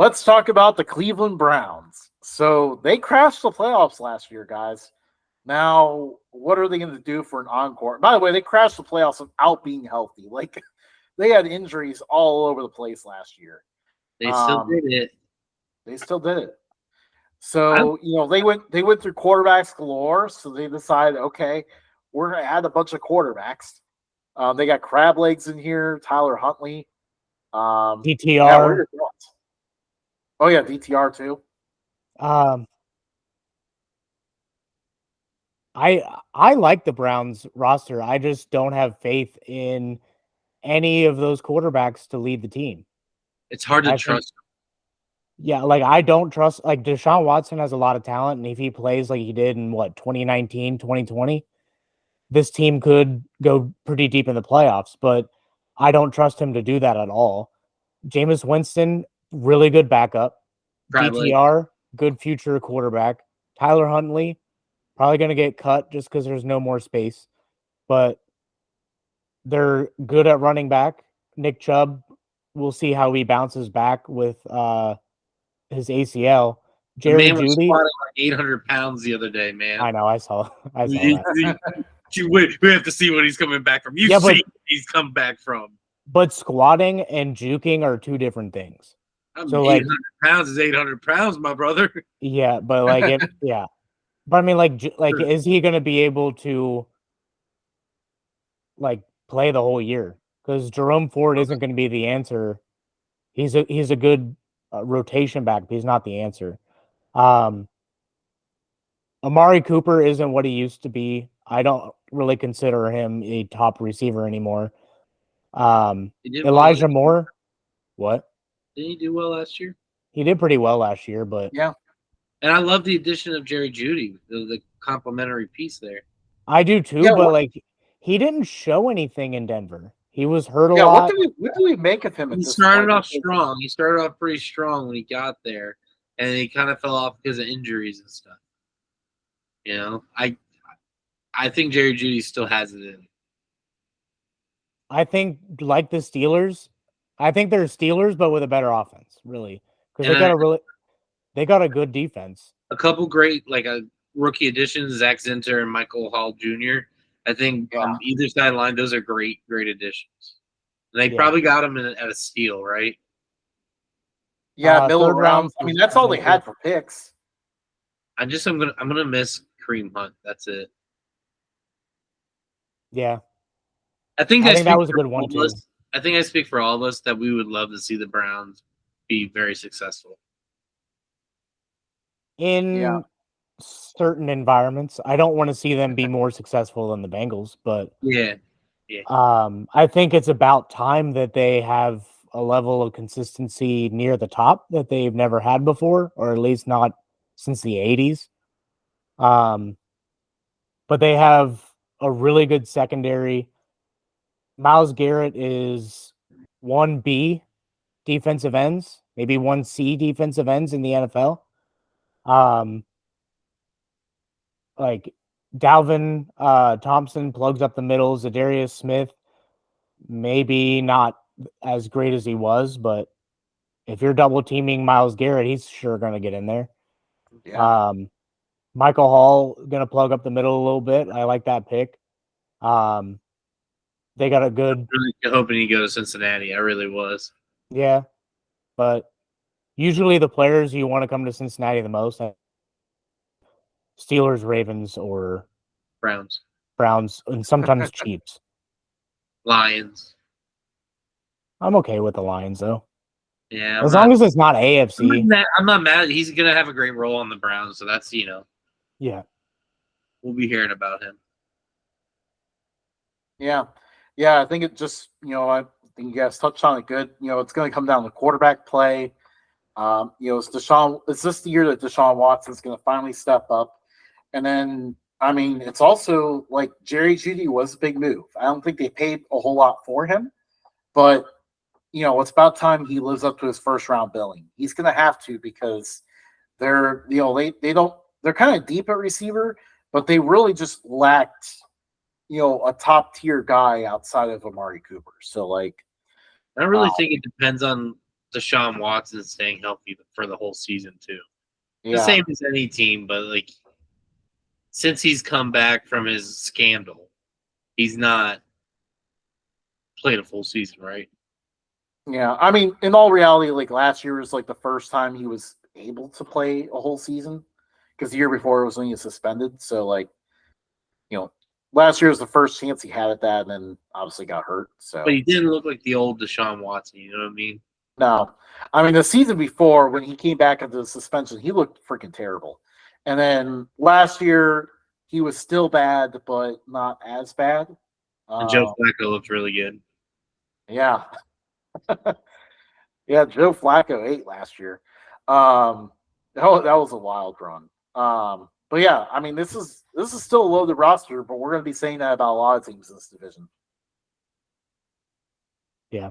let's talk about the Cleveland Browns. So they crashed the playoffs last year, guys. Now, what are they going to do for an encore? By the way, they crashed the playoffs without being healthy. Like, they had injuries all over the place last year. They still did it. They still did it. So, they went through quarterbacks galore. So they decided, okay, we're going to add a bunch of quarterbacks. They got crab legs in here, Tyler Huntley. DTR. Yeah, what are your thoughts? Oh, yeah, DTR too. I like the Browns roster. I just don't have faith in any of those quarterbacks to lead the team. It's hard to trust. Yeah, like I don't trust. Like Deshaun Watson has a lot of talent, and if he plays like he did in 2019, 2020, this team could go pretty deep in the playoffs. But I don't trust him to do that at all. Jameis Winston, really good backup. Probably. DTR, good future quarterback. Tyler Huntley, probably going to get cut just because there's no more space. But they're good at running back. Nick Chubb, we'll see how he bounces back with his ACL. Jerry was Jeudy, squatting like 800 pounds the other day, man. I know. I saw that. We have to see what he's coming back from. See what he's come back from. But squatting and juking are two different things. So 800 pounds is 800 pounds, my brother. Yeah, but But I mean, sure. Is he going to be able to play the whole year? Because Jerome Ford isn't going to be the answer. He's a good rotation back, but he's not the answer. Amari Cooper isn't what he used to be. I don't really consider him a top receiver anymore. Elijah Moore, what? Didn't he do well last year? He did pretty well last year, but yeah. And I love the addition of Jerry Jeudy, the complimentary piece there. I do too, but he didn't show anything in Denver. He was hurt a lot. What do we make of him? He started off strong. He started off pretty strong when he got there, and he kind of fell off because of injuries and stuff. I think Jerry Jeudy still has it in. I think, like the Steelers, I think they're Steelers, but with a better offense, really, because they got a good defense. A couple great rookie additions, Zach Zinter and Michael Hall Jr. I think on either side of the line, those are great additions. They probably got them at a steal, right? Yeah, middle rounds. I mean, that's all they had for picks. I'm gonna miss Kareem Hunt. That's it. Yeah, I think that was a good one too. I think I speak for all of us that we would love to see the Browns be very successful. In certain environments, I don't want to see them be more successful than the Bengals, but I think it's about time that they have a level of consistency near the top that they've never had before, or at least not since the 80s. But they have a really good secondary. Myles Garrett is 1B defensive ends, maybe 1C defensive ends in the NFL. Dalvin Thompson plugs up the middle. Zadarius Smith, maybe not as great as he was, but if you're double teaming Myles Garrett, he's sure going to get in there. Yeah. Michael Hall going to plug up the middle a little bit. I like that pick. They got a good. I'm really hoping he goes to Cincinnati. I really was. Yeah, but usually the players you want to come to Cincinnati the most, Steelers, Ravens, or Browns, and sometimes Chiefs. Lions. I'm okay with the Lions though. Yeah, as long as it's not AFC. I'm not mad. He's gonna have a great role on the Browns, so that's Yeah, we'll be hearing about him. Yeah. I think it just I think you guys touched on it good. It's going to come down to quarterback play. Is this the year that Deshaun Watson's going to finally step up? And then, I mean, it's also like Jerry Jeudy was a big move. I don't think they paid a whole lot for him, but it's about time he lives up to his first round billing. He's going to have to, because they're kind of deep at receiver, but they really just lacked a top tier guy outside of Amari Cooper. So I really think it depends on Deshaun Watson staying healthy for the whole season too. Yeah. The same as any team, but like since he's come back from his scandal, he's not played a full season, right? Yeah, I mean, in all reality, like last year was like the first time he was able to play a whole season because the year before it was when he was suspended. So, like, last year was the first chance he had at that, and then obviously got hurt. So, but he didn't look like the old Deshaun Watson. You know what I mean? No, I mean the season before when he came back into the suspension, he looked freaking terrible. And then last year he was still bad, but not as bad. And Joe Flacco looked really good. Yeah. Yeah, Joe Flacco ate last year. That was a wild run. But yeah, I mean this is still a loaded roster, but we're going to be saying that about a lot of teams in this division. Yeah,